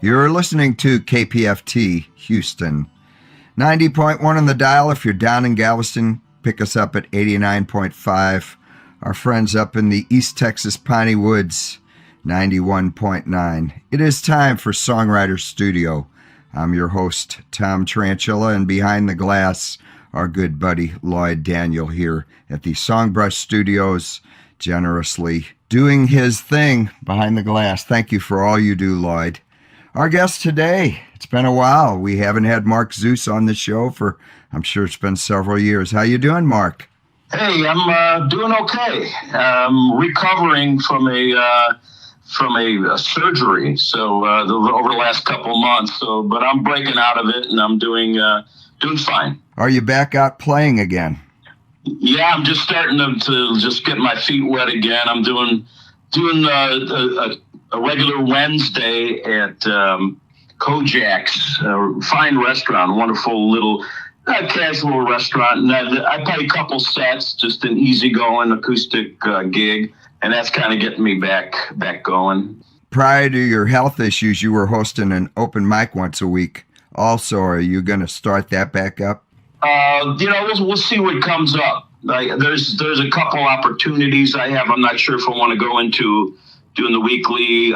You're listening to KPFT Houston. 90.1 on the dial. If you're down in Galveston, pick us up at 89.5. Our friends up in the East Texas Piney Woods, 91.9. It is time for Songwriter Studio. I'm your host, Tom Tranchilla, and behind the glass, our good buddy Lloyd Daniel here at the Songwriter Studios, generously doing his thing behind the glass. Thank you for all you do, Lloyd. Our guest today, it's been a while. We haven't had Mark Zeus on the show for, I'm sure it's been several years. How you doing, Mark? Hey, I'm doing okay. Recovering from a surgery, so over the last couple months. But I'm breaking out of it, and I'm doing fine. Are you back out playing again? Yeah, I'm just starting to just get my feet wet again. I'm doing a regular Wednesday at Kojak's, a fine restaurant, wonderful little casual restaurant. And I play a couple sets, just an easygoing acoustic gig, and that's kind of getting me back going. Prior to your health issues, you were hosting an open mic once a week. Also, are you going to start that back up? We'll see what comes up. There's a couple opportunities I have. I'm not sure if I want to go into doing the weekly.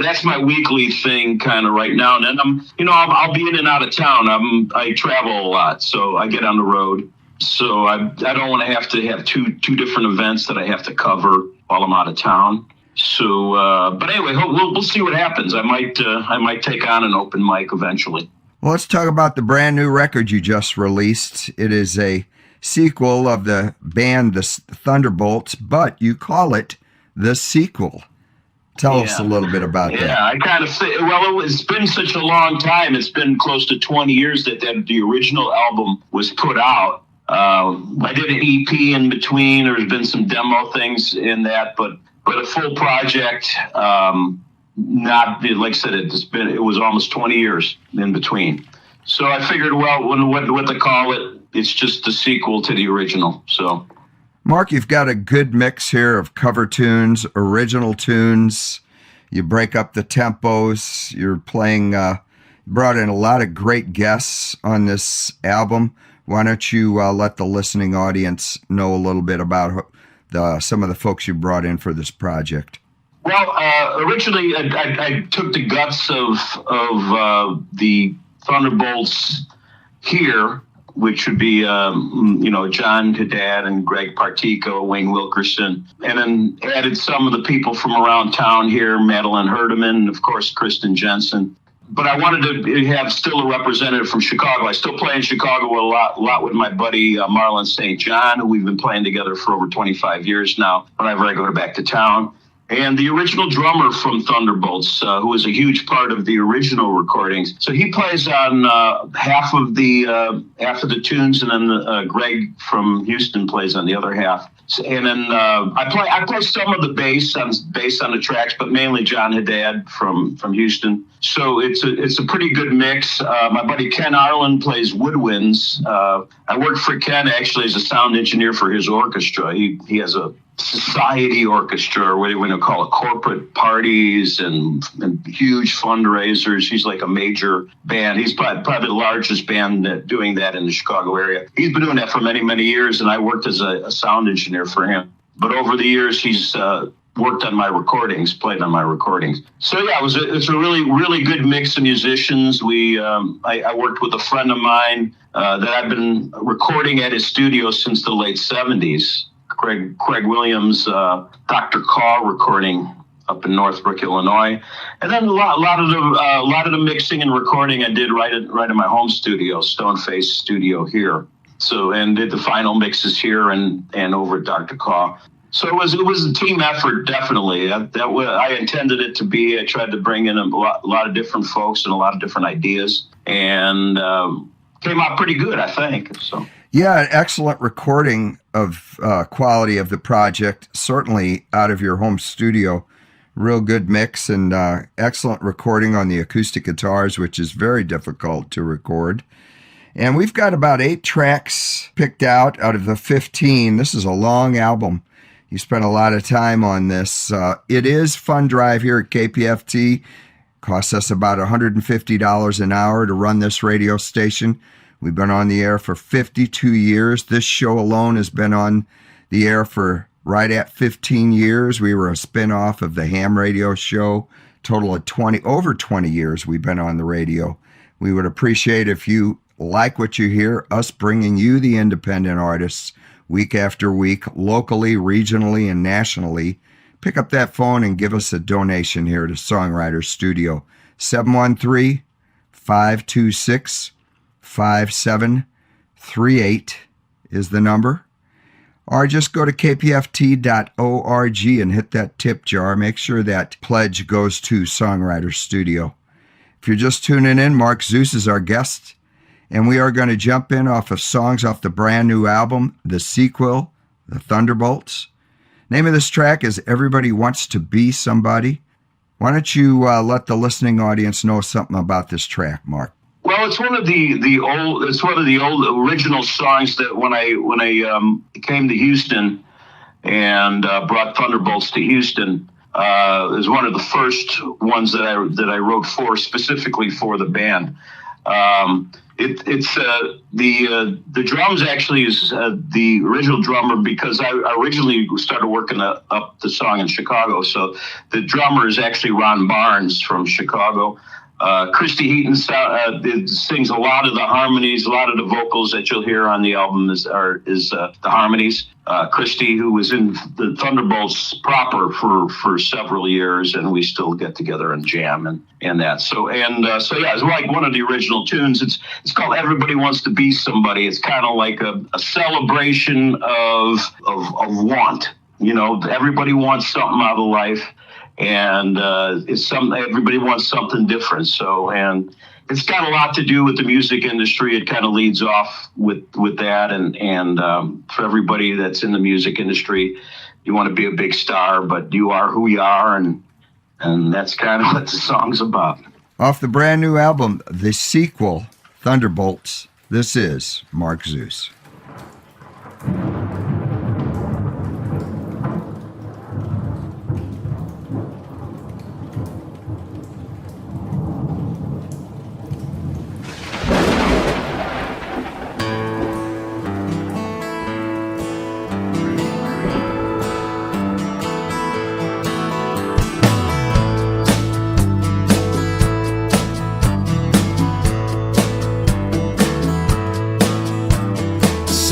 That's my weekly thing kind of right now. And then I'll be in and out of town. I travel a lot, so I get on the road. So I don't want to have two different events that I have to cover while I'm out of town. So, but anyway, we'll see what happens. I might take on an open mic eventually. Well, let's talk about the brand new record you just released. It is a sequel of the band The Thunderbolts, but you call it The Sequel. Tell us a little bit about that. Yeah, I kind of say, it's been such a long time. It's been close to 20 years that the original album was put out. I did an EP in between. There's been some demo things in that, but a full project, not like I said, it was almost 20 years in between. So I figured, what to call it? It's just the sequel to the original. So, Mark, you've got a good mix here of cover tunes, original tunes. You break up the tempos. You're playing. Brought in a lot of great guests on this album. Why don't you let the listening audience know a little bit about some of the folks you brought in for this project? Well, originally I took the guts of the Thunderbolts here, which would be John Haddad and Greg Partico, Wayne Wilkerson, and then added some of the people from around town here, Madeline Herdeman, and of course Kristen Jensen. But I wanted to have still a representative from Chicago. I still play in Chicago a lot with my buddy Marlon St. John, who we've been playing together for over 25 years now, whenever I go back to town. And the original drummer from Thunderbolts, who was a huge part of the original recordings. So he plays on half of the tunes, and then Greg from Houston plays on the other half. And then I play some of the bass on the tracks, but mainly John Haddad from Houston. So it's a pretty good mix. My buddy Ken Arlen plays woodwinds. I worked for Ken actually as a sound engineer for his orchestra. He has a society orchestra, or what do you want to call it, corporate parties and huge fundraisers. He's like a major band. He's probably the largest band doing that in the Chicago area. He's been doing that for many, many years, and I worked as a sound engineer for him. But over the years, he's worked on my recordings, played on my recordings. So yeah, it's a really, really good mix of musicians. I worked with a friend of mine that I've been recording at his studio since the late 70s. Craig Williams, Dr. Caw recording up in Northbrook, Illinois, and then a lot of the mixing and recording I did right in my home studio, Stoneface Studio here. So and did the final mixes here and over at Dr. Caw. So it was a team effort, definitely. I intended it to be. I tried to bring in a lot of different folks and a lot of different ideas, and came out pretty good, I think. So. Yeah, an excellent recording of quality of the project, certainly out of your home studio. Real good mix and excellent recording on the acoustic guitars, which is very difficult to record. And we've got about 8 tracks picked out of the 15. This is a long album. You spent a lot of time on this. It is Fun Drive here at KPFT. Costs us about $150 an hour to run this radio station. We've been on the air for 52 years. This show alone has been on the air for right at 15 years. We were a spinoff of the ham radio show. Total of over 20 years we've been on the radio. We would appreciate if you like what you hear, us bringing you the independent artists week after week, locally, regionally, and nationally. Pick up that phone and give us a donation here to Songwriter Studio. 713-526-5738 is the number. Or just go to kpft.org and hit that tip jar. Make sure that pledge goes to Songwriter Studio. If you're just tuning in, Mark Zeus is our guest, and we are going to jump in off of songs off the brand new album, The Sequel, The Thunderbolts. Name of this track is Everybody Wants to Be Somebody. Why don't you let the listening audience know something about this track, Mark? Well, it's one of the old original songs that when I came to Houston and brought Thunderbolts to Houston, it was one of the first ones that I wrote specifically for the band. The drums actually is the original drummer, because I originally started working up the song in Chicago. So the drummer is actually Ron Barnes from Chicago. Christy Heaton sings a lot of the harmonies, a lot of the vocals that you'll hear on the album is the harmonies. Christy, who was in the Thunderbolts proper for several years, and we still get together and jam and that. So yeah, it's like one of the original tunes. It's called Everybody Wants to Be Somebody. It's kind of like a celebration of want. You know, everybody wants something out of life. And everybody wants something different. So, and it's got a lot to do with the music industry. It kind of leads off with that. And for everybody that's in the music industry, you want to be a big star, but you are who you are. And that's kind of what the song's about. Off the brand new album, The Sequel, Thunderbolts, this is Mark Zeus.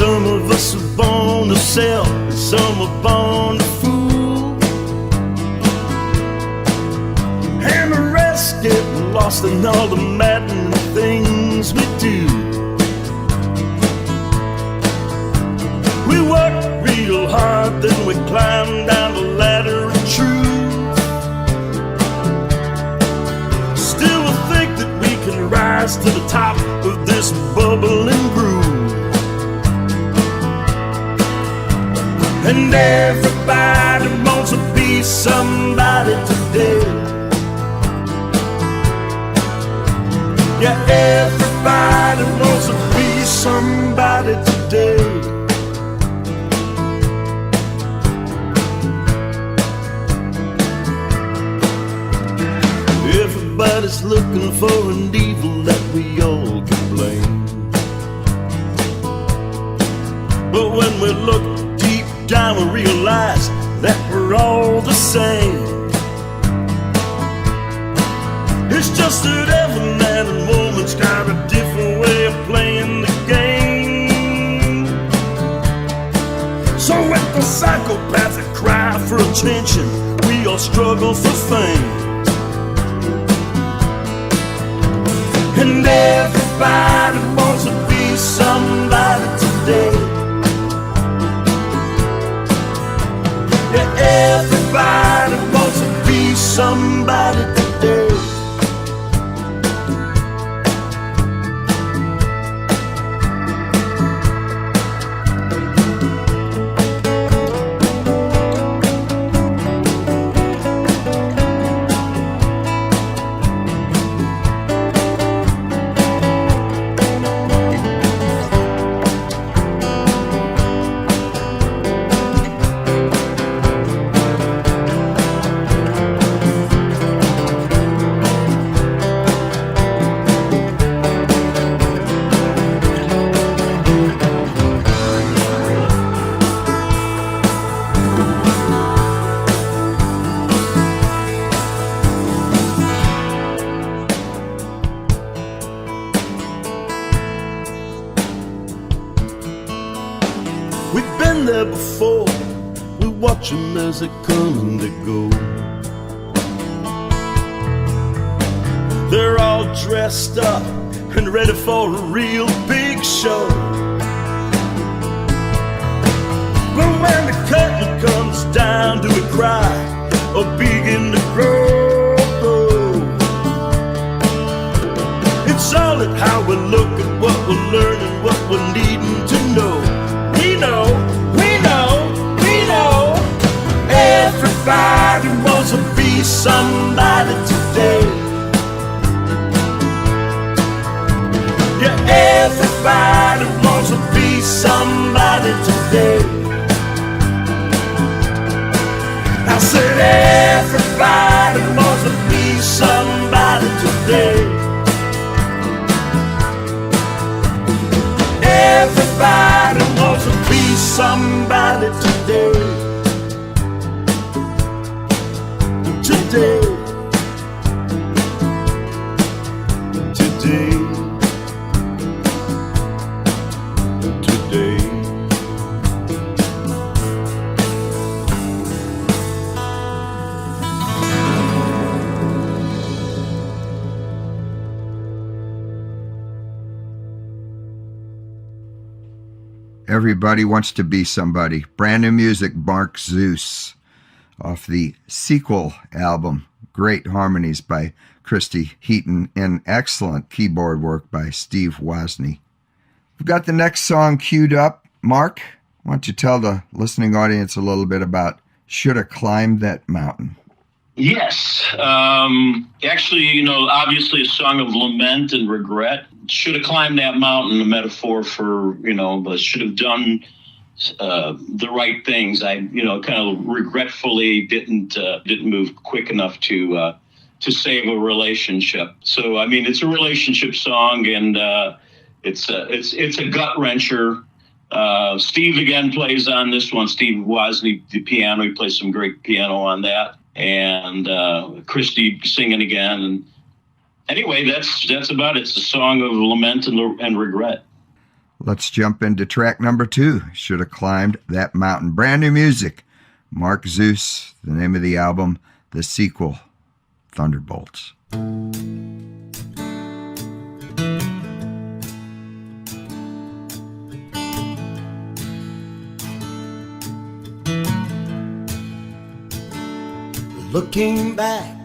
Some of us are born to sell, and some are born to fool. And the rest get lost in all the maddening things we do. We work real hard, then we climb down the ladder of truth. Still we think that we can rise to the top of this bubbling groove. And everybody wants to be somebody today. Yeah, everybody wants to be somebody today. Everybody's looking for an evil that we all can blame. But when we look down, we realize that we're all the same. It's just that every man and woman's got a different way of playing the game. So with the psychopaths that cry for attention, we all struggle for fame. And everybody wants to be somebody today. Yeah, everybody wants to be somebody today. been there before. We watch them as they come and they go. They're all dressed up and ready for a real big show. But when the curtain comes down, do we cry or begin to grow? It's all at how we look at what we're learning, what we're needing to know. We know, we know, we know. Everybody wants to be somebody today. Yeah, everybody wants to be somebody today. I said everybody wants to be somebody today. Everybody wants to be somebody today. Today. Today. Today. Everybody Wants to Be Somebody. Brand new music, Mark Zeus, off the Sequel album. Great harmonies by Christy Heaton and excellent keyboard work by Steve Wozni. We've got the next song queued up. Mark, why don't you tell the listening audience a little bit about Shoulda Climbed That Mountain? Yes. Actually, obviously a song of lament and regret. Should have climbed that mountain, a metaphor for, but should have done the right things. I, kind of regretfully didn't move quick enough to save a relationship. So, I mean, it's a relationship song, and it's a gut wrencher. Steve again plays on this one. Steve Wozni, the piano, he plays some great piano on that, and Christy singing again. And anyway, that's about it. It's a song of lament and regret. Let's jump into track number 2, Shoulda Climbed That Mountain. Brand new music, Mark Zeus, the name of the album, the sequel, Thunderbolts. Looking back,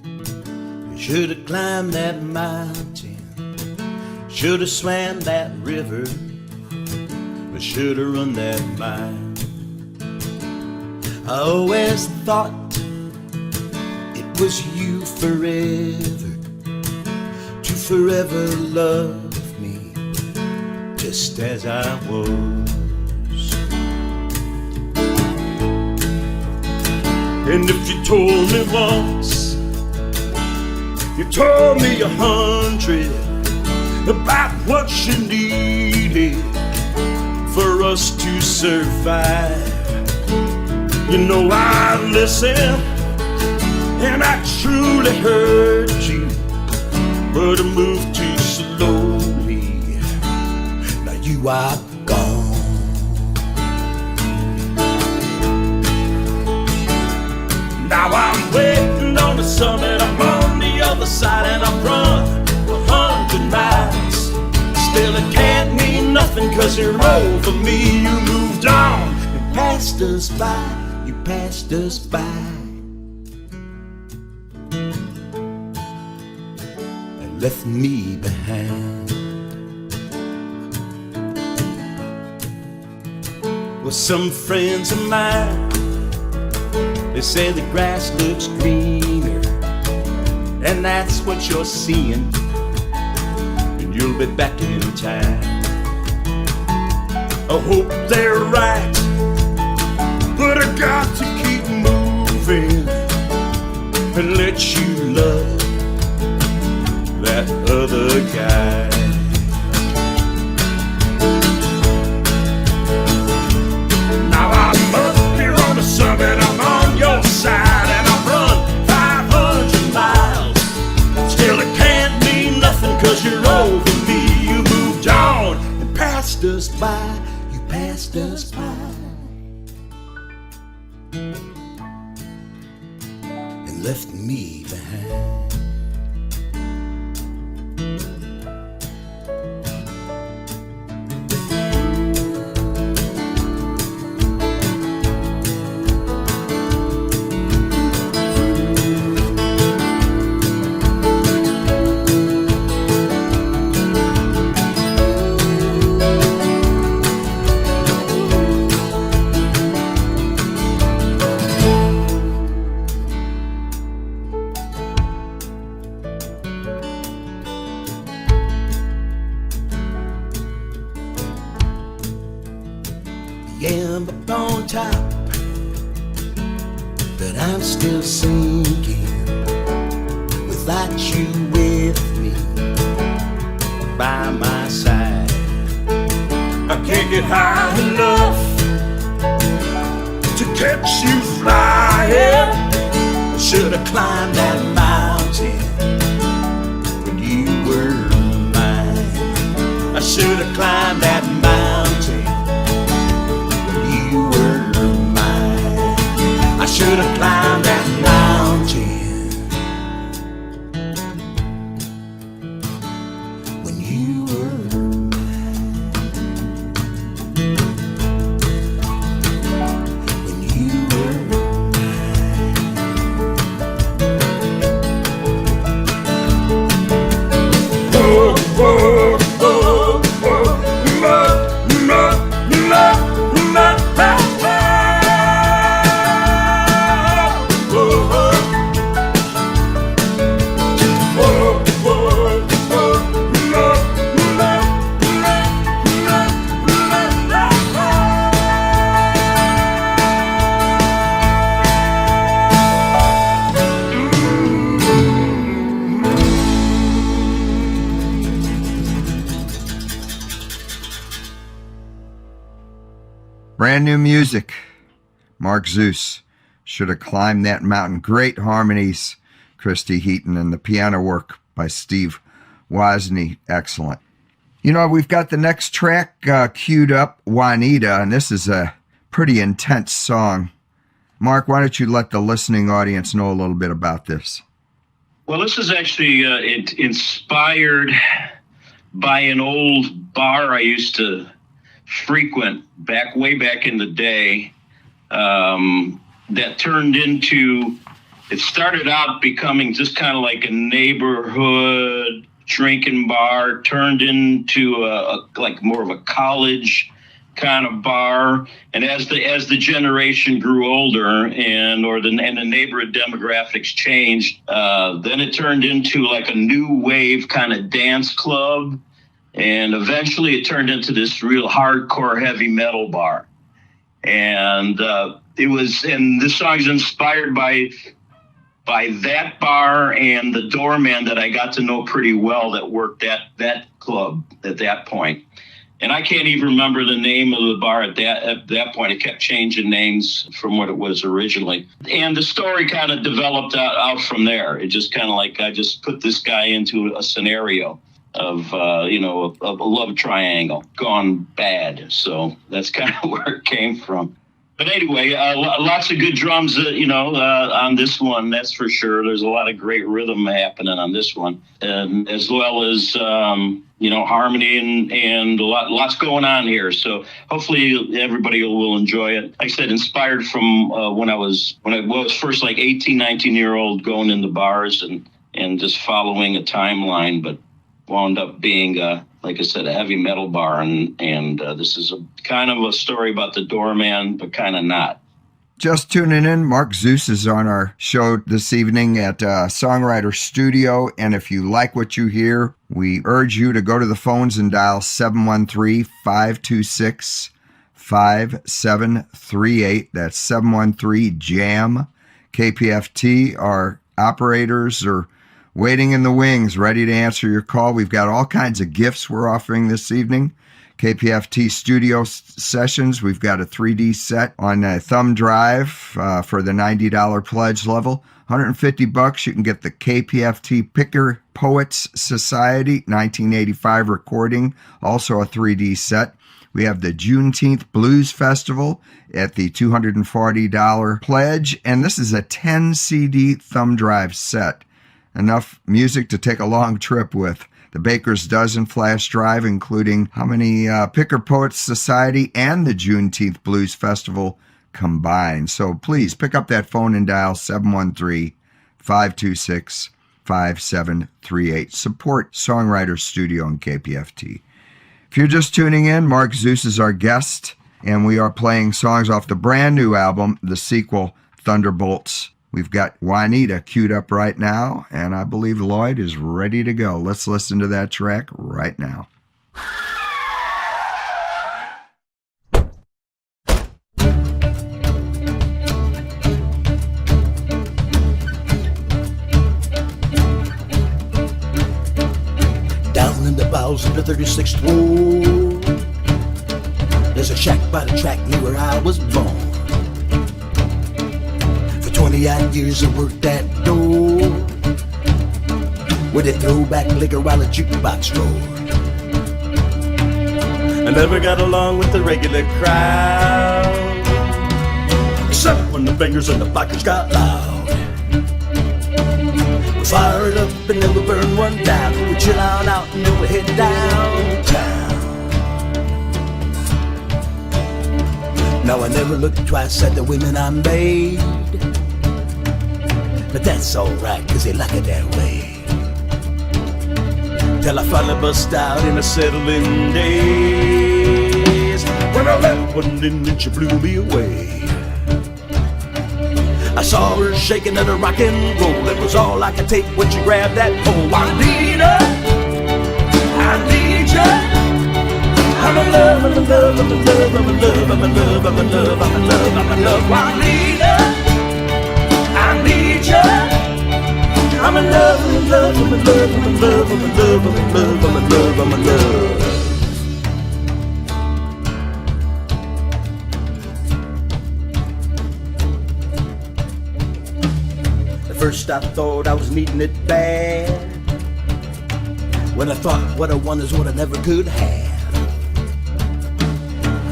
you should have climbed that mountain, should have swam that river, but should have run that mile. I always thought it was you forever, to forever love me just as I was. And if you told me once, you told me 100 about what you needed for us to survive. You know I listened, and I truly heard you, but I moved too slowly. Now you are gone. Now I'm waiting on the summit, I'm on the other side, and I've run 100 miles. Still it can't mean nothing, 'cause you're over me. You moved on and passed us by, you passed us by, and left me behind. Well, some friends of mine, they say the grass looks greener, and that's what you're seeing, and you'll be back in time. I hope they're right, but I got to keep moving and let you love that other guy. Now I'm up here on the summit, I'm on your side, and I've run 500 miles. Still it can't mean nothing, 'cause you're over me. You moved on and passed us by, you passed us by and left me behind. Yeah, I'm up on top, but I'm still sinking without you with me by my side. I can't get high enough to catch you flying. I should have climbed that mountain when you were mine. I should have climbed that mountain. You were mine. I should have climbed that mountain when you were mine. When you were mine. Oh, oh, oh, oh, love, love, love, love. Brand new music. Mark Zeus, Should Have Climbed That Mountain. Great harmonies, Christy Heaton, and the piano work by Steve Wozni. Excellent. You know, we've got the next track queued up, Juanita, and this is a pretty intense song. Mark, why don't you let the listening audience know a little bit about this? Well, this is actually inspired by an old bar I used to frequent way back in the day, that turned into, it started out becoming just kind of like a neighborhood drinking bar, turned into like more of a college kind of bar. And as the generation grew older and the neighborhood demographics changed, then it turned into like a new wave kind of dance club. And eventually it turned into this real hardcore heavy metal bar. And this song is inspired by that bar and the doorman that I got to know pretty well that worked at that club at that point. And I can't even remember the name of the bar at that point. It kept changing names from what it was originally. And the story kind of developed out from there. It just kind of like, I just put this guy into a scenario of a love triangle gone bad. So that's kind of where it came from. But anyway, lots of good drums, on this one, that's for sure. There's a lot of great rhythm happening on this one, and as well as, harmony and lots going on here. So hopefully everybody will enjoy it. Like I said, inspired from when I was first like 18, 19-year-old going into bars and just following a timeline, but wound up being, like I said, a heavy metal bar. And this is a kind of a story about the doorman, but kind of not. Just tuning in, Mark Zeus is on our show this evening at Songwriter Studio. And if you like what you hear, we urge you to go to the phones and dial 713-526-5738. That's 713-JAM. KPFT, our operators are waiting in the wings, ready to answer your call. We've got all kinds of gifts we're offering this evening. KPFT studio sessions. We've got a 3D set on a thumb drive for the $90 pledge level. $150, you can get the KPFT Picker Poets Society 1985 recording, also a 3D set. We have the Juneteenth Blues Festival at the $240 pledge, and this is a 10 CD thumb drive set. Enough music to take a long trip with. The Baker's Dozen flash drive, including how many Picker Poets Society and the Juneteenth Blues Festival combined. So please pick up that phone and dial 713-526-5738. Support Songwriter Studio and KPFT. If you're just tuning in, Mark Zeus is our guest, and we are playing songs off the brand new album, the sequel, Thunderbolts. We've got Juanita queued up right now, and I believe Lloyd is ready to go. Let's listen to that track right now. Down in the bowels of the 36th Ward, there's a shack by the track near where I was born. 20-odd years I worked that door, where they throw back liquor while the jukebox roared. I never got along with the regular crowd, except when the bangers and the bikers got loud. We fired up and then we burned one down. We chill on out and then we head downtown. Now I never looked twice at the women I made, but that's alright, cause they like it that way. Till I finally bust out in the settling days, when I left one in and she blew me away. I saw her shaking at a rock and roll. It was all I could take when she grabbed that pole. Juanita, I need ya. I'm in love, I'm in love, I'm in love, I'm in love, I'm in love, I'm in love, I'm in love, I'm in love. Juanita, I need ya. I'm in love, I'm in love, I'm in love, I'm in love, I'm in love, I'm in love, I'm in love, I'm in love. At first I thought I was needing it bad, when I thought what I want is what I never could have.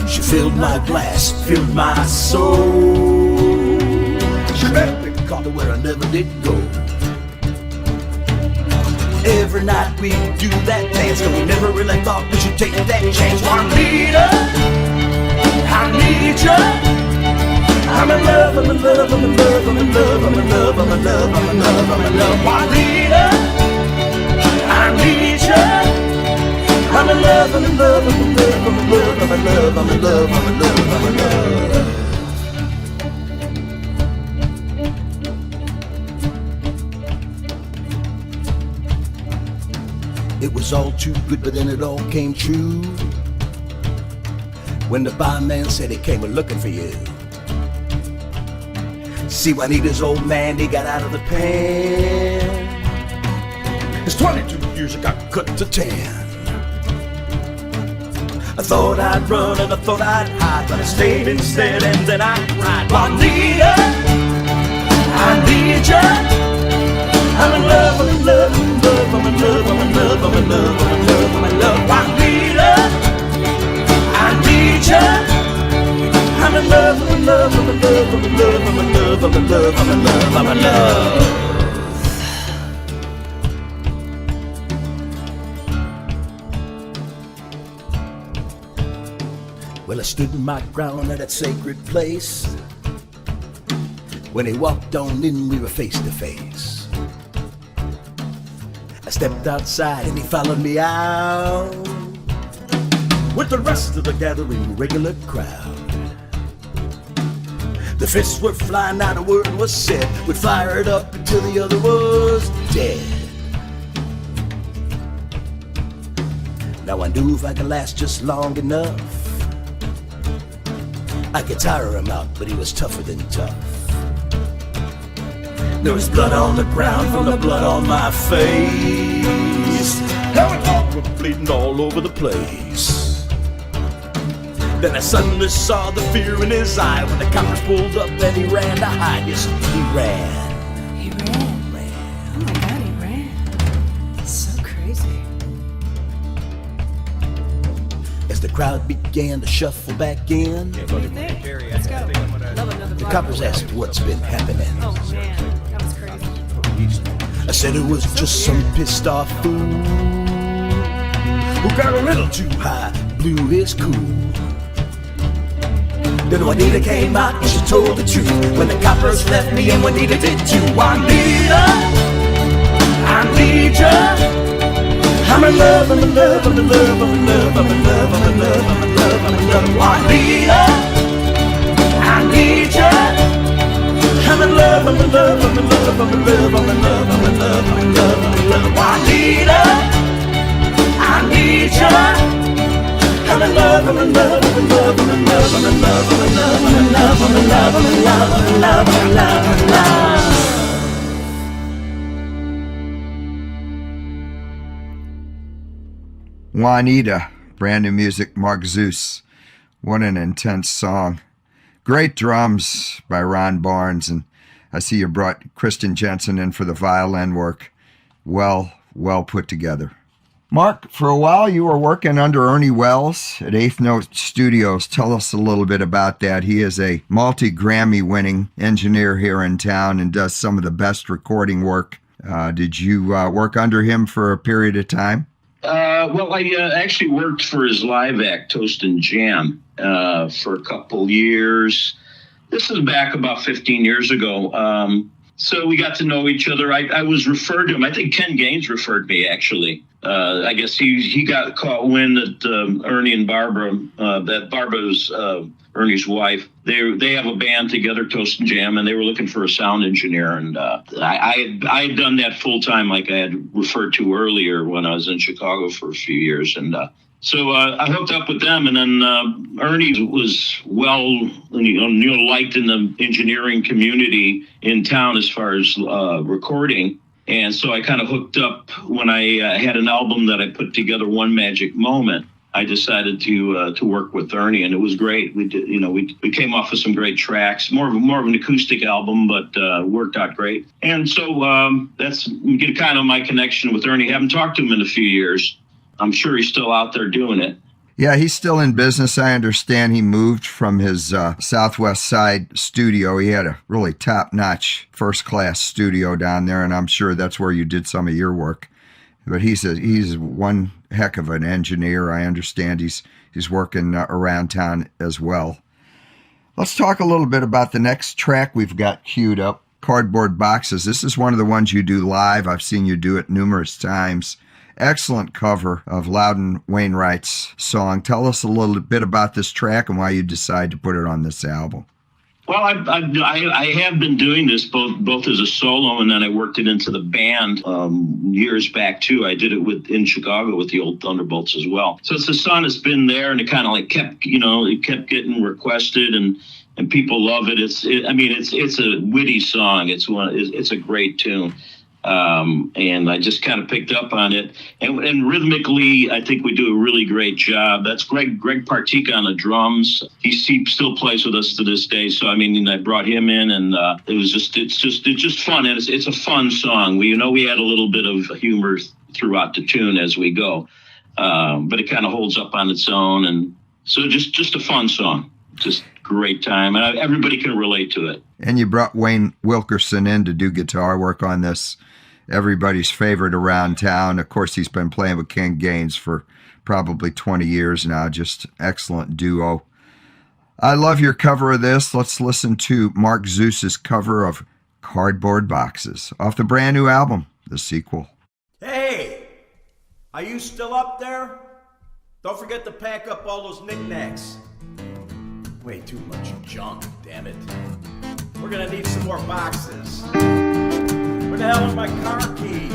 She filled my glass, filled my soul. She let me call to where I never did go. Every night we do that dance, but we never really thought we should take that chance. Juanita, I need ya. I'm in love, I'm in love, I'm in love, I'm in love, I'm in love, I'm in love, I'm in love, I'm in love. Juanita, I need ya. I'm in love, I'm in love, I'm in love, I'm in love, I'm in love, I'm in love, I'm in love, I'm in love. It was all too good, but then it all came true when the barman said he came looking for you. See, Juanita's old man, he got out of the pen. It's 22 years, it got cut to 10. I thought I'd run and I thought I'd hide, but I stayed instead and then I cried. Juanita, I need ya. I'm in love, I'm in love, I'm in love, I'm in love, I'm in love, I'm in love, I'm in love, I'm in love. Juanita, I need ya. I'm in love, I'm in love, I'm in love, I'm in love, I'm in love, I'm in love, I'm in love, I'm in love. Well, I stood my ground at that sacred place. When he walked on in, we were face to face. I stepped outside and he followed me out with the rest of the gathering regular crowd. The fists were flying, not a word was said. We'd fire it up until the other was dead. Now I knew if I could last just long enough, I could tire him out, but he was tougher than tough. There was blood on the ground from the blood on my face. Now it's all bleeding all over the place. Then I suddenly saw the fear in his eye when the coppers pulled up and he ran to hide. Yes, he ran. He ran? Oh my God, he ran. It's so crazy. As the crowd began to shuffle back in, What do you think? Let's go. Love another the coppers asked what's been happening. Oh man, that was crazy. I said it was just some pissed off fool who got a little too high, blew his cool. Then Juanita came out and she told the truth. When the coppers left me and Juanita did too. Juanita, I need ya. I'm in love, I'm in love, I'm in love, I'm in love, I'm in love, I'm in love, I'm in love, I'm in love. Juanita, I need ya. I'm in love, I'm in love, I'm in love, I'm in love, I'm in love, I'm in love, I'm in love, I'm in love. Juanita, I need ya. I'm in love, I'm in love, I'm in love, I'm in love, I'm in love, I'm in love, I'm in love, I'm in love, I'm in love, I'm in love, I'm in love, I'm in love. Juanita, brand new music, Mark Zeus. What an intense song. Great drums by Ron Barnes, and I see you brought Kristen Jensen in for the violin work. Well put together. Mark, for a while you were working under Ernie Wells at Eighth Note Studios. Tell us a little bit about that. He is a multi-Grammy winning engineer here in town and does some of the best recording work. Did you work under him for a period of time? Well, I actually worked for his live act, Toast and Jam, for a couple years. This is back about 15 years ago. So we got to know each other. I was referred to him. I think Ken Gaines referred me, actually. I guess he got caught wind that Ernie and Barbara, that Barbara's Ernie's wife, they have a band together, Toast and Jam, and they were looking for a sound engineer. And I had done that full time, like I had referred to earlier when I was in Chicago for a few years. And so I hooked up with them, and then Ernie was liked in the engineering community in town as far as recording. And so I kind of hooked up when I had an album that I put together, One Magic Moment. I decided to work with Ernie, and it was great. We did, we came off with some great tracks, more of an acoustic album, but worked out great. And so that's kind of my connection with Ernie. Haven't talked to him in a few years. I'm sure he's still out there doing it. Yeah, he's still in business. I understand he moved from his Southwest Side studio. He had a really top-notch, first-class studio down there, and I'm sure that's where you did some of your work. But he's one heck of an engineer. I understand he's working around town as well. Let's talk a little bit about the next track we've got queued up, Cardboard Boxes. This is one of the ones you do live. I've seen you do it numerous times. Excellent cover of Loudon Wainwright's song. Tell us a little bit about this track and why you decided to put it on this album. Well, I have been doing this both as a solo, and then I worked it into the band years back too. I did it in Chicago with the old Thunderbolts as well. So it's a song that's been there, and it kind of kept getting requested, and people love it. It's a witty song. It's a great tune. And I just kind of picked up on it, and rhythmically, I think we do a really great job. That's Greg Partika on the drums. He still plays with us to this day. So I brought him in, and it's just fun, and it's a fun song. We had a little bit of humor throughout the tune as we go, but it kind of holds up on its own, and so just a fun song. Just great time, and everybody can relate to it. And you brought Wayne Wilkerson in to do guitar work on this. Everybody's favorite around town. Of course, he's been playing with Ken Gaines for probably 20 years now. Just excellent duo. I love your cover of this. Let's listen to Mark Zeus's cover of Cardboard Boxes off the brand new album, The Sequel. Hey, are you still up there? Don't forget to pack up all those knickknacks. Way too much junk, damn it. We're gonna need some more boxes. Where the hell are my car keys?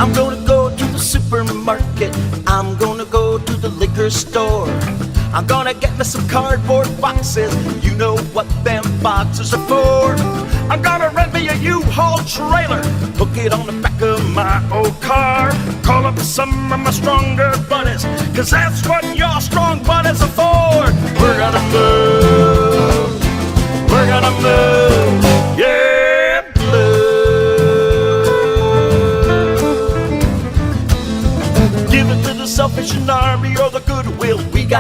I'm gonna go to the supermarket. I'm gonna go to the liquor store. I'm gonna get me some cardboard boxes. You know what them boxes are for. I'm gonna rent me a U-Haul trailer, hook it on the back of my old car, call up some of my stronger buddies, cause that's what your strong buddies are for. We're gonna move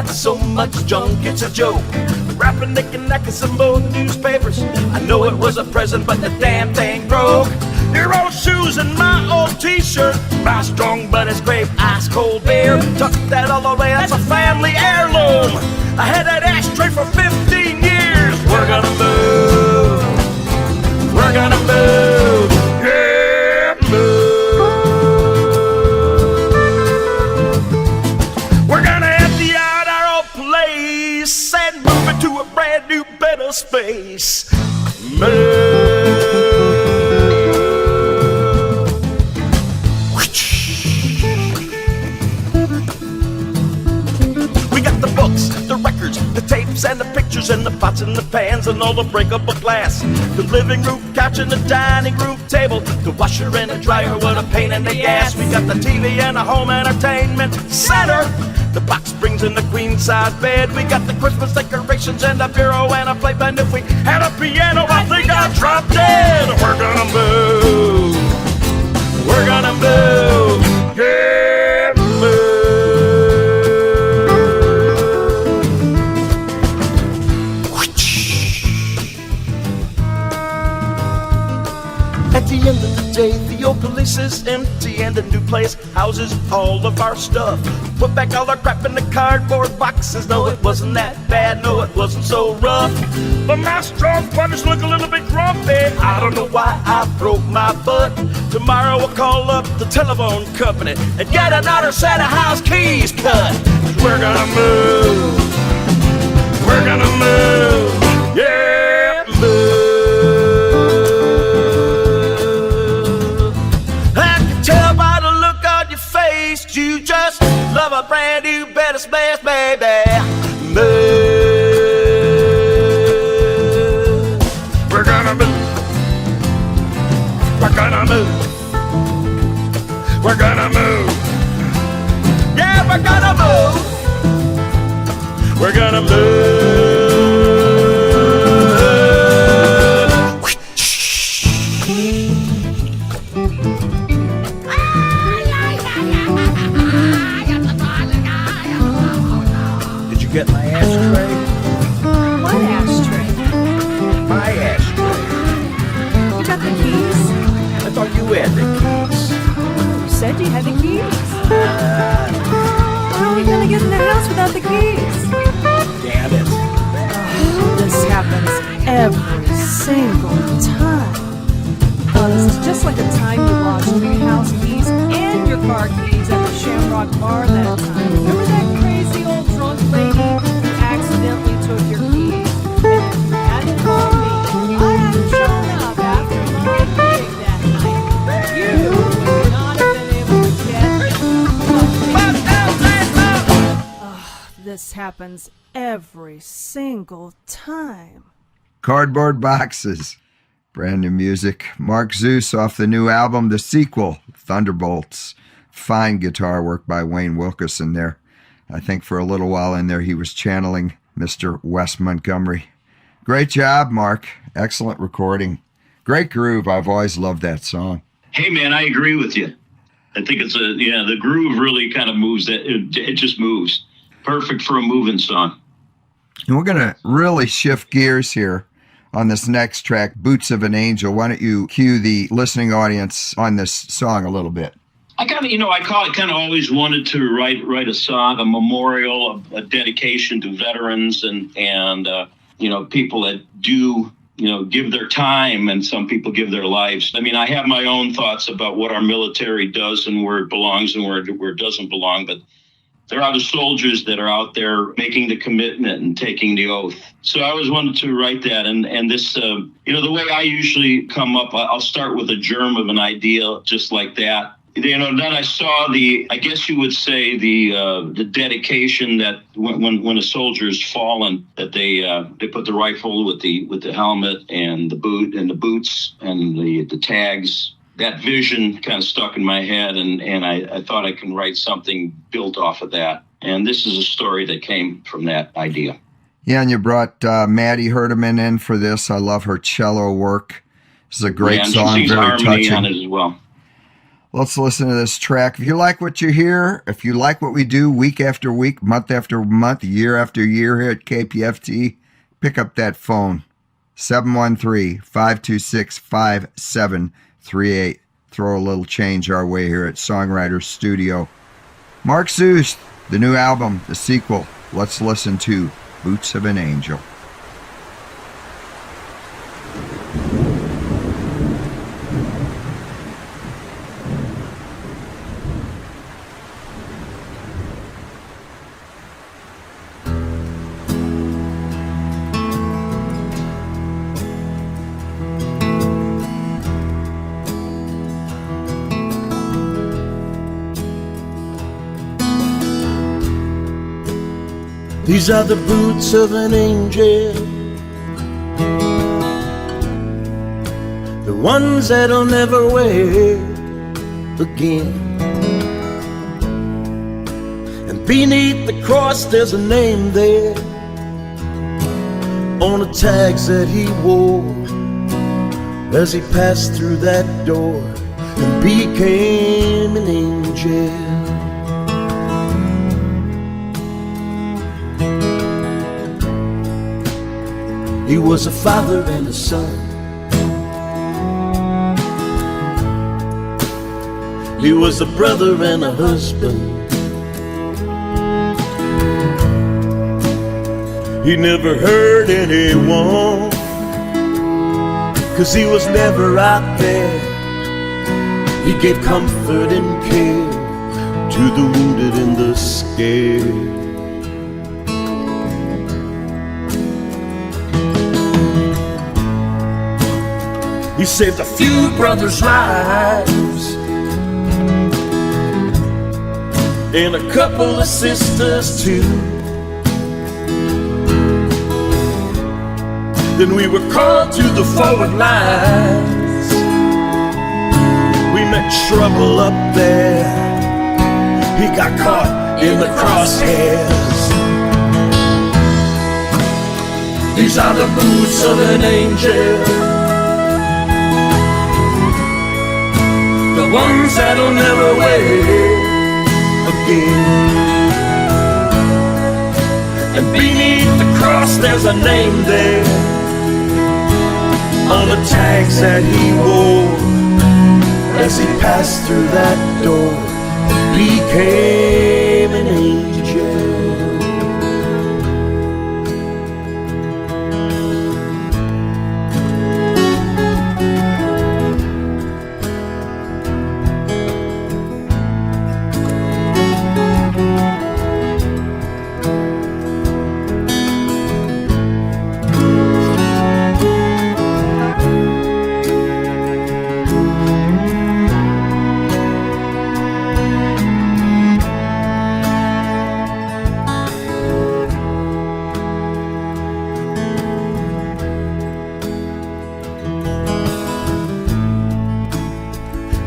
got so much junk, it's a joke. Rapping, knick-knack, and some old newspapers. I know it was a present, but the damn thing broke. Your old shoes and my old t-shirt, my strong buddy's grape ice cold beer. Tuck that all away, that's a family heirloom. I had that ashtray for 15 years. We're gonna move. We're gonna move. Yeah, move. We're gonna empty out our old place and move it to a brand new, better space. Move. The records, the tapes, and the pictures, and the pots and the pans, and all the breakable glass. The living room couch and the dining room table, the washer and the dryer, what a pain in the ass. We got the TV and a home entertainment center, the box springs and the queen size bed. We got the Christmas decorations and a bureau and a playpen. If we had a piano, I think I'd drop dead. We're gonna move. We're gonna move. Yeah, move. At the end of the day, the old place is empty and the new place houses all of our stuff. Put back all our crap in the cardboard boxes. No, it wasn't that bad, no, it wasn't so rough. But my strong brothers look a little bit grumpy. I don't know why I broke my butt. Tomorrow I'll call up the telephone company and get another set of house keys cut. 'Cause we're gonna move. We're gonna move. Yeah, move. You just love a brand new, better space, baby. Move. We're gonna move. We're gonna move. We're gonna move. Yeah, we're gonna move. We're gonna move. Get my ashtray? What ashtray? My ashtray. You got the keys? I thought you had the keys. You said you had the keys. How are we gonna get in the house without the keys? Damn it. This happens every single time. This is just like the time you lost your house keys and your car keys at the Shamrock Bar that time. Remember that crazy old drunk lady who accidentally took your keys? And if you hadn't called me, I hadn't shown up after my gig that night, you would not have been able to get this happens every single time. Cardboard boxes. Brand new music. Mark Zeus off the new album, the sequel, Thunderbolts. Fine guitar work by Wayne Wilkerson there. I think for a little while in there he was channeling Mr. Wes Montgomery. Great job, Mark. Excellent recording. Great groove. I've always loved that song. Hey, man, I agree with you. I think it's the groove really kind of moves. It just moves. Perfect for a moving song. And we're going to really shift gears here on this next track, Boots of an Angel. Why don't you cue the listening audience on this song a little bit? I kind of always wanted to write a song, a memorial, a dedication to veterans and people that do, give their time, and some people give their lives. I mean, I have my own thoughts about what our military does and where it belongs and where it doesn't belong, but there are the soldiers that are out there making the commitment and taking the oath. So I always wanted to write that. And this, the way I usually come up, I'll start with a germ of an idea just like that. Then I saw I guess you would say the dedication that when a soldier's fallen, that they put the rifle with the helmet and the boots and the tags. That vision kind of stuck in my head, and I thought I can write something built off of that. And this is a story that came from that idea. Yeah, and you brought Maddie Herdeman in for this. I love her cello work. This is a great song, she sings very harmony touching. on it as well. Let's listen to this track. If you like what you hear, if you like what we do week after week, month after month, year after year here at KPFT, pick up that phone, 713-526-5738. Throw a little change our way here at Songwriter Studio. Mark Zeus, the new album, the sequel. Let's listen to Boots of an Angel. These are the boots of an angel, the ones that'll never wear again. And beneath the cross there's a name there on the tags that he wore as he passed through that door and became an angel. He was a father and a son. He was a brother and a husband. He never hurt anyone, 'cause he was never out there. He gave comfort and care to the wounded and the scared. He saved a few brothers' lives and a couple of sisters too. Then we were called to the forward lines. We met trouble up there. He got caught in the crosshairs. These are the boots of an angel, the ones that'll never wear again. And beneath the cross there's a name there on the tags that he wore as he passed through that door and became an angel.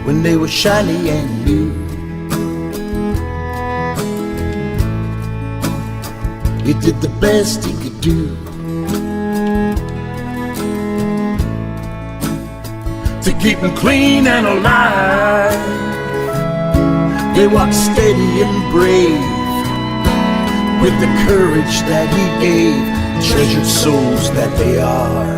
When they were shiny and new, he did the best he could do to keep them clean and alive. They walked steady and brave with the courage that he gave, treasured souls that they are.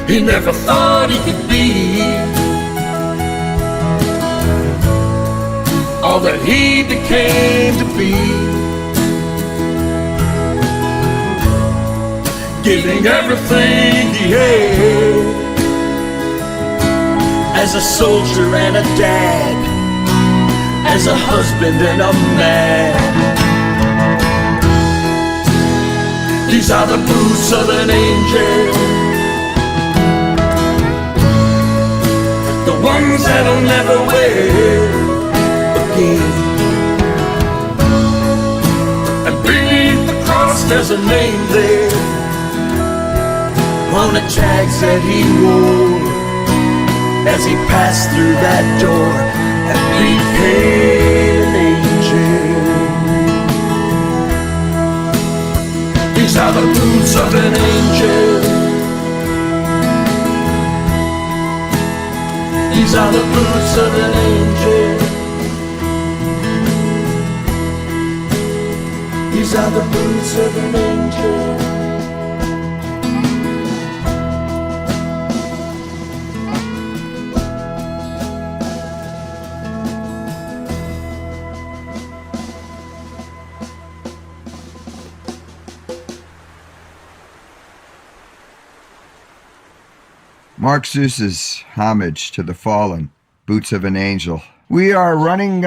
He never thought he could be all that he became to be, giving everything he had as a soldier and a dad, as a husband and a man. These are the boots of an angel, the ones that'll never wear again. And beneath the cross there's a name there on the tags that he wore as he passed through that door and became an angel. These are the boots of an angel. These are the boots of an angel. These are the boots of an angel. Mark Zeus's homage to the fallen, Boots of an Angel. We are running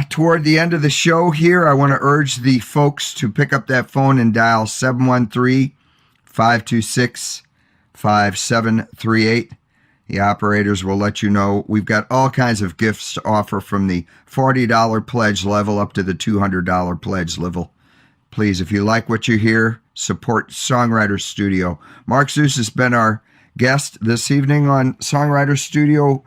toward the end of the show here. I want to urge the folks to pick up that phone and dial 713-526-5738. The operators will let you know. We've got all kinds of gifts to offer from the $40 pledge level up to the $200 pledge level. Please, if you like what you hear, support Songwriter Studio. Mark Zeus has been our guest this evening on Songwriter Studio,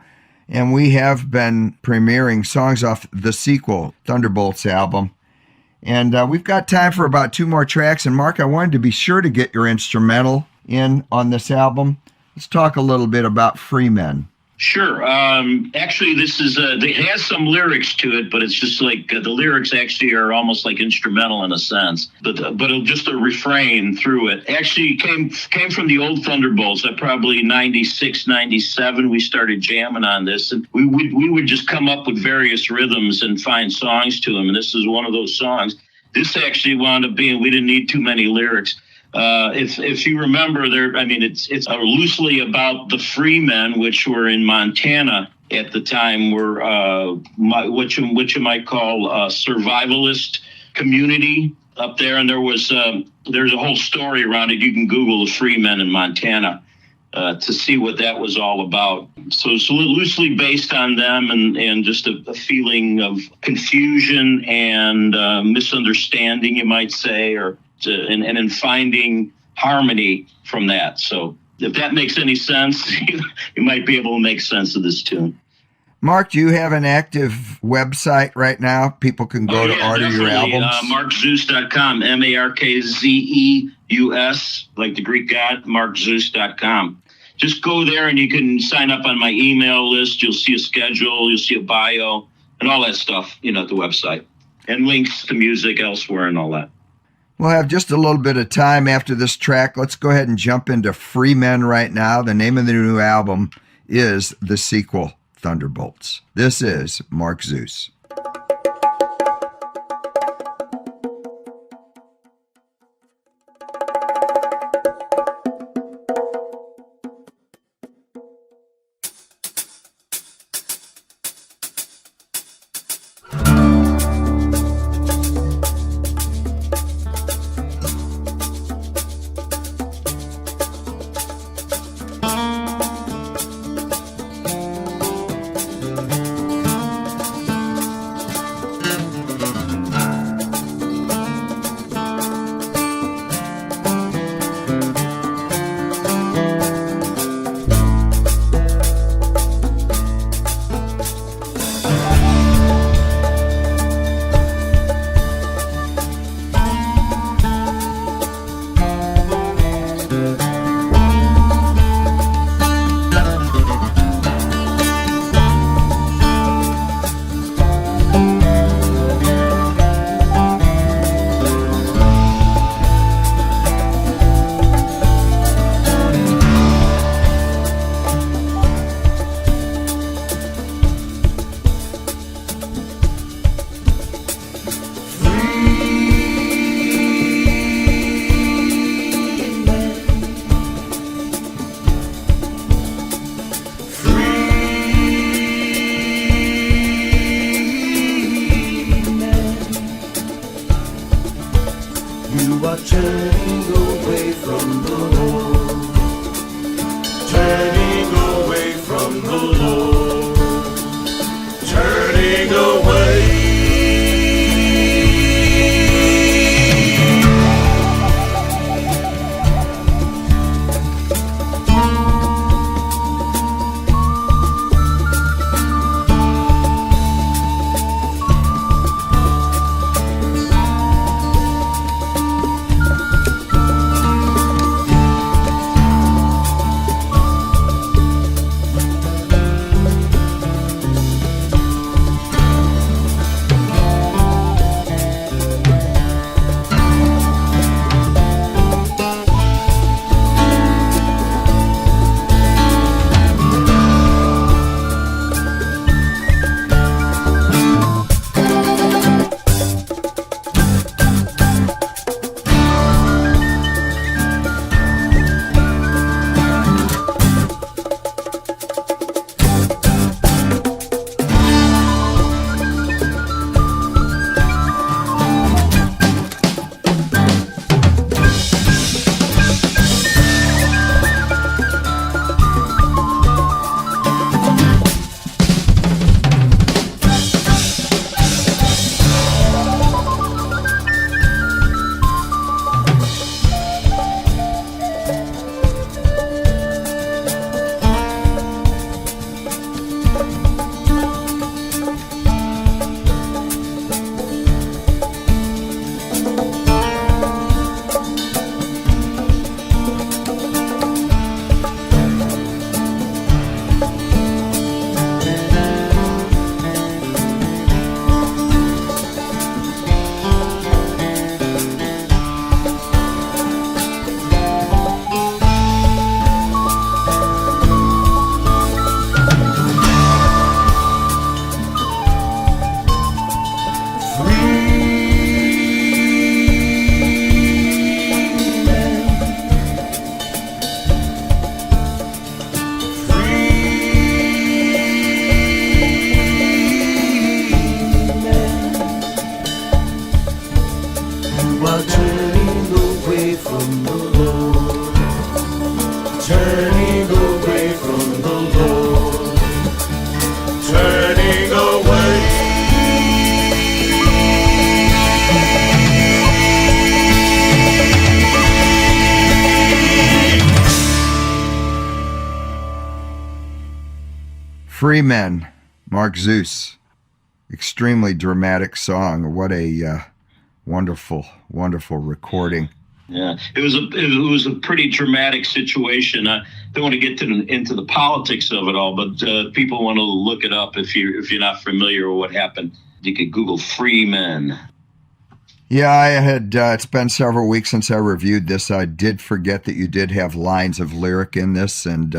and we have been premiering songs off the sequel, Thunderbolts album. And we've got time for about 2 more tracks. And Mark, I wanted to be sure to get your instrumental in on this album. Let's talk a little bit about Free Men. Sure. Actually, this is it has some lyrics to it, but it's just like the lyrics actually are almost like instrumental in a sense. But just a refrain through it. Actually, came from the old Thunderbolts. At probably 96, 97, we started jamming on this, and we would just come up with various rhythms and find songs to them. And this is one of those songs. This actually wound up being, we didn't need too many lyrics. If you remember, it's loosely about the free men, which were in Montana at the time, were what you might call a survivalist community up there, and there's a whole story around it. You can Google the free men in Montana to see what that was all about. So it's loosely based on them, and just a feeling of confusion and misunderstanding, you might say, and in finding harmony from that. So if that makes any sense, you might be able to make sense of this tune. Mark, do you have an active website right now? People can go to order your albums? MarkZeus.com, MarkZeus, like the Greek god, MarkZeus.com. Just go there and you can sign up on my email list. You'll see a schedule, you'll see a bio, and all that stuff, at the website. And links to music elsewhere and all that. We'll have just a little bit of time after this track. Let's go ahead and jump into Free Men right now. The name of the new album is the sequel, Thunderbolts. This is Mark Zeus. Free Men, Mark Zeus. Extremely dramatic song. What a wonderful, wonderful recording. Yeah, it was a pretty dramatic situation. I don't want to get into the politics of it all, but people want to look it up if you're not familiar with what happened. You could Google "Free Men." Yeah, I had. It's been several weeks since I reviewed this. I did forget that you did have lines of lyric in this, and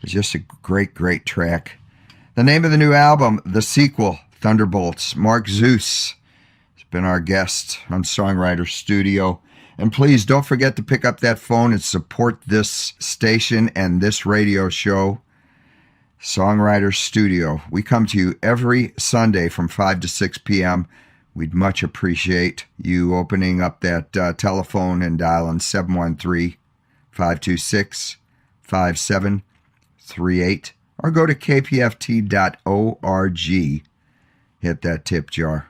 it's just a great, great track. The name of the new album, the sequel, Thunderbolts. Mark Zeus has been our guest on Songwriter Studio. And please don't forget to pick up that phone and support this station and this radio show, Songwriter Studio. We come to you every Sunday from 5 to 6 p.m. We'd much appreciate you opening up that telephone and dialing 713-526-5738, or go to kpft.org. Hit that tip jar.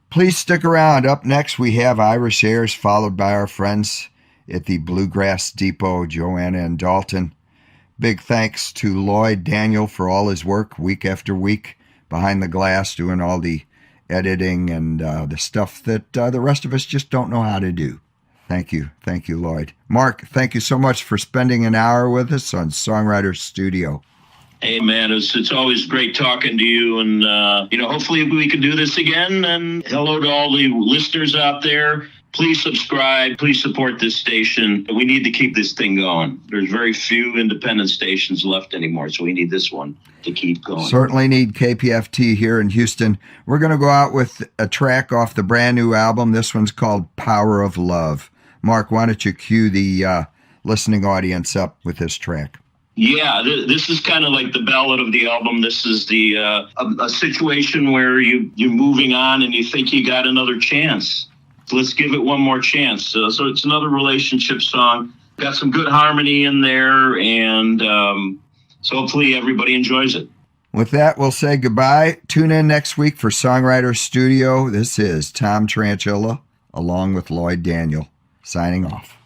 Please stick around. Up next, we have Irish Airs, followed by our friends at the Bluegrass Depot, Joanna and Dalton. Big thanks to Lloyd Daniel for all his work week after week behind the glass, doing all the editing and the stuff that the rest of us just don't know how to do. Thank you. Thank you, Lloyd. Mark, thank you so much for spending an hour with us on Songwriter Studio. Hey, man, it's always great talking to you. And, hopefully we can do this again. And hello to all the listeners out there. Please subscribe. Please support this station. We need to keep this thing going. There's very few independent stations left anymore, so we need this one to keep going. Certainly need KPFT here in Houston. We're going to go out with a track off the brand new album. This one's called Power of Love. Mark, why don't you cue the listening audience up with this track? Yeah, this is kind of like the ballad of the album. This is the a situation where you're moving on and you think you got another chance. So let's give it one more chance. So it's another relationship song. Got some good harmony in there, and so hopefully everybody enjoys it. With that, we'll say goodbye. Tune in next week for Songwriter Studio. This is Tom Tranchilla, along with Lloyd Daniel, signing off.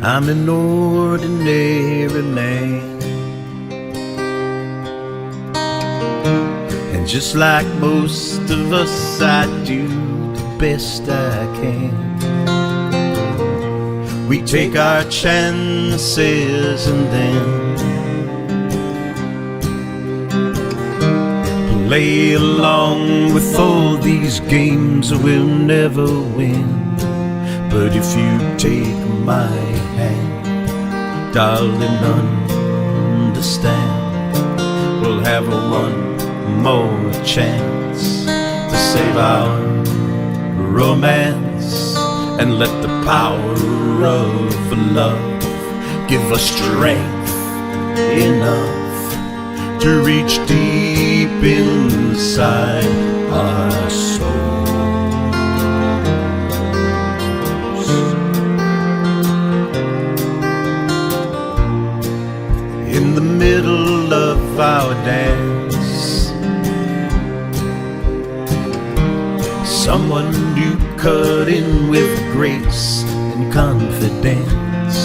I'm an ordinary man, and just like most of us, I do the best I can. We take our chances and then play along with all these games we'll never win. But if you take my hand, darling, understand, we'll have one more chance to save our romance and let the power of love give us strength enough to reach deep inside our soul. In the middle of our dance, someone new cut in with grace and confidence.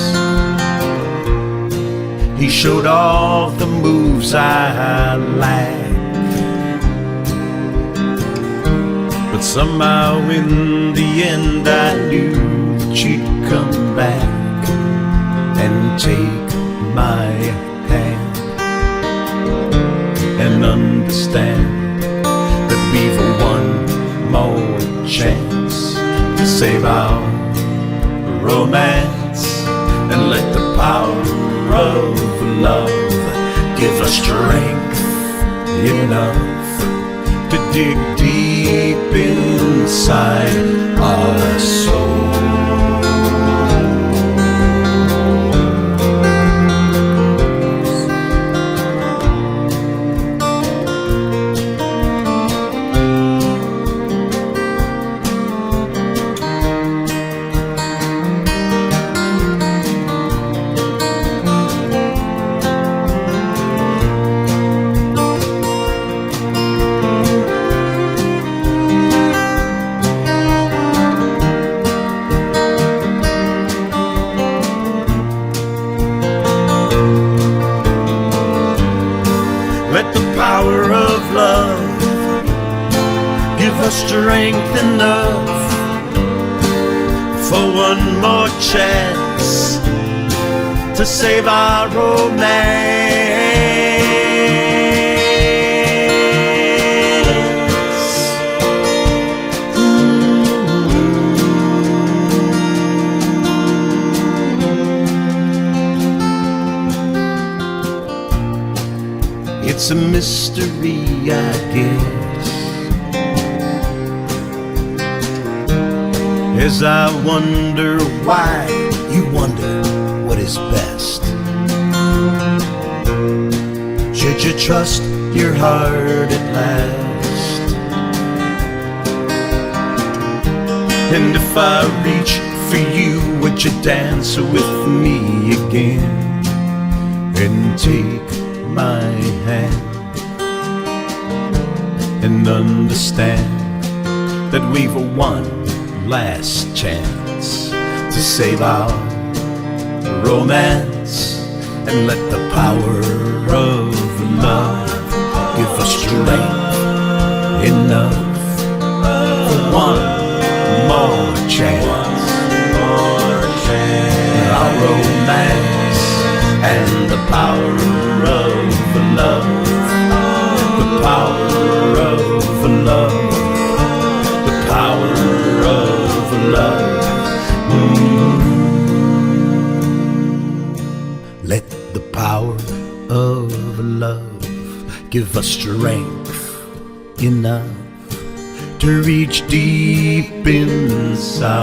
He showed all the moves I lack, but somehow in the end I knew that you'd come back and take my hand and understand that we've one more chance to save our romance and let the power of love give us strength enough to dig deep inside our soul. love. Give us strength enough for one more chance to save our romance. It's a mystery, I guess, as I wonder why you wonder what is best. Should you trust your heart at last? And if I reach for you, would you dance with me again and take my hand and understand that we've one last chance to save our romance and let the power of love give us strength enough for one more chance. Our romance and the power of love, the power of love, the power of love. Let the power of love give us strength enough to reach deep inside.